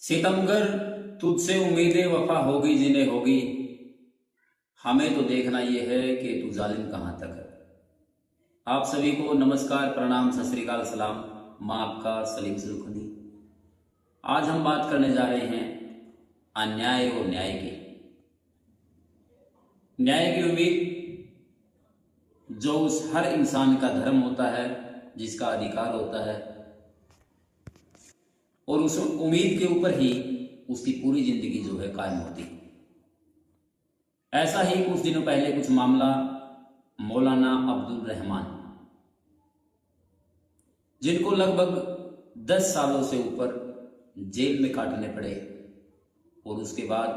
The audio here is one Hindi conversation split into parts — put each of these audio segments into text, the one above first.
सितमगर तुझसे उम्मीदें वफा होगी जिन्हें होगी, हमें तो देखना यह है कि तू जालिम कहाँ तक है। आप सभी को नमस्कार, प्रणाम, सत श्री अकाल, सलाम। मैं आपका सलीम सुलखनी। आज हम बात करने जा रहे हैं अन्याय और न्याय की। न्याय की उम्मीद जो उस हर इंसान का धर्म होता है, जिसका अधिकार होता है, और उस उम्मीद के ऊपर ही उसकी पूरी जिंदगी जो है कायम होती है। ऐसा ही कुछ दिनों पहले कुछ मामला मौलाना अब्दुल रहमान, जिनको लगभग 10 सालों से ऊपर जेल में काटने पड़े, और उसके बाद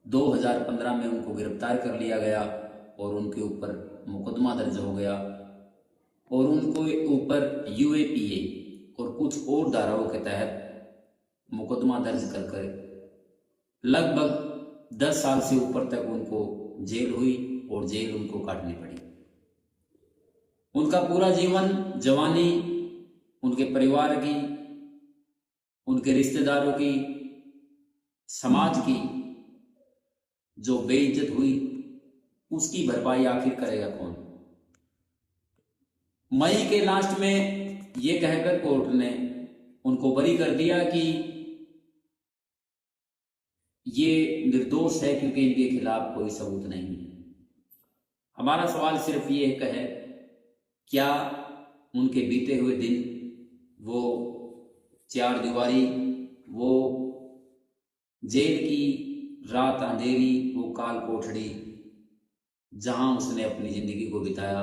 2015 में उनको गिरफ्तार कर लिया गया और उनके ऊपर मुकदमा दर्ज हो गया और उनको ऊपर यूएपीए और कुछ और धाराओं के तहत मुकदमा दर्ज कर लगभग 10 साल से ऊपर तक उनको जेल हुई और जेल उनको काटनी पड़ी। उनका पूरा जीवन, जवानी, उनके परिवार की, उनके रिश्तेदारों की, समाज की जो बेइज्जत हुई, उसकी भरपाई आखिर करेगा कौन। मई के लास्ट में ये कहकर कोर्ट ने उनको बरी कर दिया कि ये निर्दोष है क्योंकि इनके खिलाफ कोई सबूत नहीं है। हमारा सवाल सिर्फ ये है, क्या उनके बीते हुए दिन, वो चार दीवारी, वो जेल की रात अंधेरी, वो काल कोठड़ी जहां उसने अपनी जिंदगी को बिताया,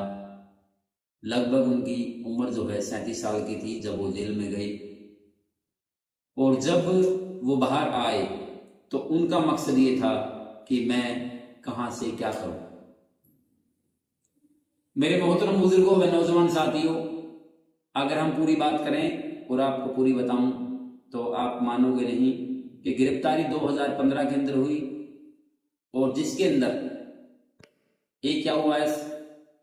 लगभग उनकी उम्र जो है 37 साल की थी जब वो जेल में गई, और जब वो बाहर आए तो उनका मकसद ये था कि मैं कहां से क्या करूं। मेरे मोहतरम बुजुर्गों व नौजवान साथियों, अगर हम पूरी बात करें और आपको पूरी बताऊं तो आप मानोगे नहीं कि गिरफ्तारी 2015 के अंदर हुई, और जिसके अंदर AQIS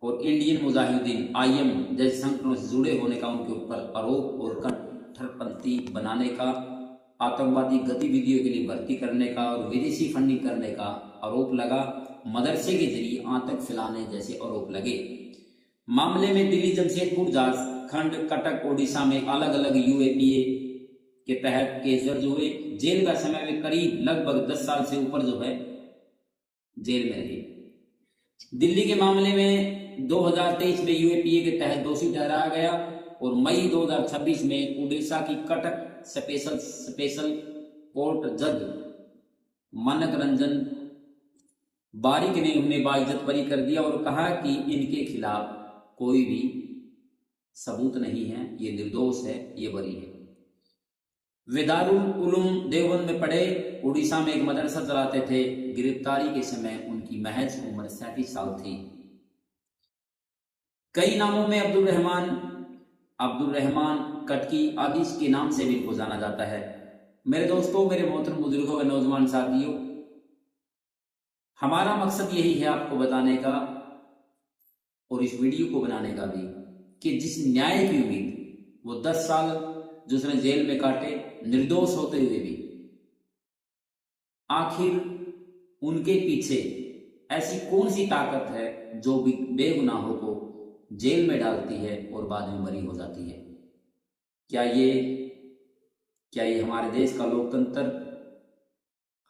और इंडियन मुजाहिदीन IM जैसे संगठनों से जुड़े होने का उनके ऊपर आरोप और कट्टरपंथी बनाने का, आतंकवादी गतिविधियों के लिए भर्ती करने का और विदेशी फंडिंग करने का आरोप लगा, मदरसे के जरिए आतंक फैलाने जैसे आरोप लगे। मामले में दिल्ली, जमशेदपुर, झारखंड, कटक, ओडिशा में अलग अलग UAPA के तहत केस दर्ज हुए। जेल का समय में करीब लगभग 10 साल से ऊपर जो है जेल में रहे। दिल्ली के मामले में 2023 में UAPA के तहत दोषी ठहराया गया और मई 2026 में उड़ीसा की कटक स्पेशल कोर्ट जज मानक रंजन बारिक ने उन्हें बाइज्जत बरी कर दिया और कहा कि इनके खिलाफ कोई भी सबूत नहीं है, ये निर्दोष है, ये बरी है। वे दारुल उलूम देवबंद में पढ़े, उड़ीसा में एक मदरसा चलाते थे। गिरफ्तारी के समय उनकी महज उम्र 37 साल थी। कई नामों में अब्दुल रहमान, कटकी आदि के नाम से भी इनको जाना जाता है। मेरे दोस्तों, मेरे मोहतरम बुजुर्गों व नौजवान साथियों, हमारा मकसद यही है आपको बताने का और इस वीडियो को बनाने का भी, कि जिस न्याय की उम्मीद वो 10 साल जो उसने जेल में काटे निर्दोष होते हुए भी, आखिर उनके पीछे ऐसी कौन सी ताकत है जो बेगुनाहों को जेल में डालती है और बाद में बरी हो जाती है। क्या ये हमारे देश का लोकतंत्र,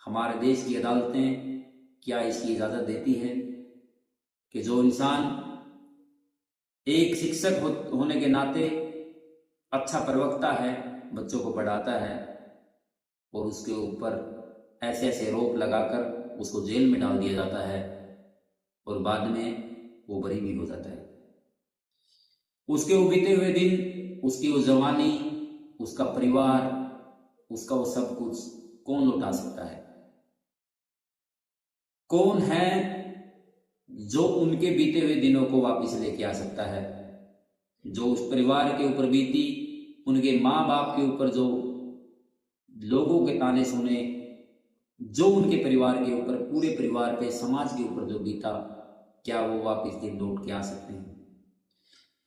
हमारे देश की अदालतें क्या इसकी इजाजत देती है कि जो इंसान एक शिक्षक होने के नाते अच्छा प्रवक्ता है, बच्चों को पढ़ाता है, और उसके ऊपर ऐसे ऐसे आरोप लगाकर उसको जेल में डाल दिया जाता है और बाद में वो बरी भी हो जाता है। उसके वो बीते हुए दिन, उसकी वो जवानी, उसका परिवार, उसका वो सब कुछ कौन लौटा सकता है? कौन है जो उनके बीते हुए दिनों को वापस लेके आ सकता है? जो उस परिवार के ऊपर बीती, उनके माँ बाप के ऊपर जो लोगों के ताने सुने, जो उनके परिवार के ऊपर, पूरे परिवार पे, समाज के ऊपर जो बीता, क्या वो वापस दिन लौट के आ सकते हैं?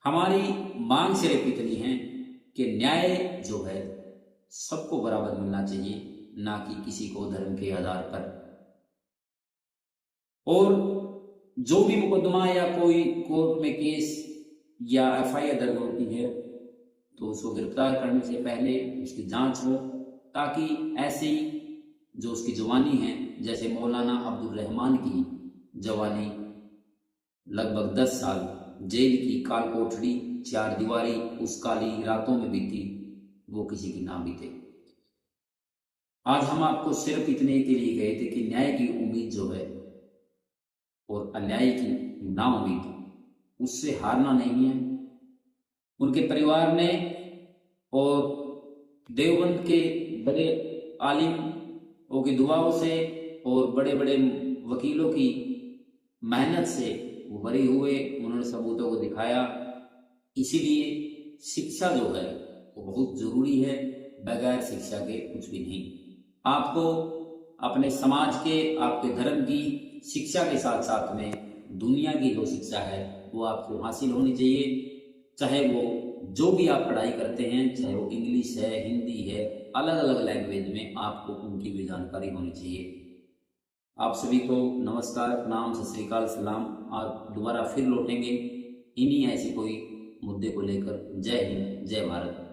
हमारी मांग सिर्फ इतनी है कि न्याय जो है सबको बराबर मिलना चाहिए, ना कि किसी को धर्म के आधार पर। और जो भी मुकदमा या कोई कोर्ट में केस या एफआईआर दर्ज होती है तो उसको गिरफ्तार करने से पहले उसकी जांच हो, ताकि ऐसी जो उसकी जवानी है, जैसे मौलाना अब्दुल रहमान की जवानी लगभग 10 साल जेल की काल कोठरी, 4 दीवारी, उस काली रातों में बीती, वो किसी की ना बीते। आज हम आपको सिर्फ इतने के लिए गए थे कि न्याय की उम्मीद जो है और अन्याय की नाउम्मीद, उससे हारना नहीं है। उनके परिवार ने और देवबंद के बड़े आलिमों की दुआओं से और बड़े बड़े वकीलों की मेहनत से वो बरी हुए, उन्होंने सबूतों को दिखाया। इसीलिए शिक्षा जो है वो बहुत जरूरी है, बगैर शिक्षा के कुछ भी नहीं। आपको अपने समाज के, आपके धर्म की शिक्षा के साथ साथ में दुनिया की जो शिक्षा है वो आपको हासिल होनी चाहिए। चाहे वो जो भी आप पढ़ाई करते हैं, चाहे वो इंग्लिश है, हिंदी है, अलग अलग लैंग्वेज में आपको उनकी भी जानकारी होनी चाहिए। आप सभी को नमस्कार, प्रणाम, सत श्री अकाल, सलाम। आप दोबारा फिर लौटेंगे इन्हीं ऐसी कोई मुद्दे को लेकर। जय हिंद, जय भारत।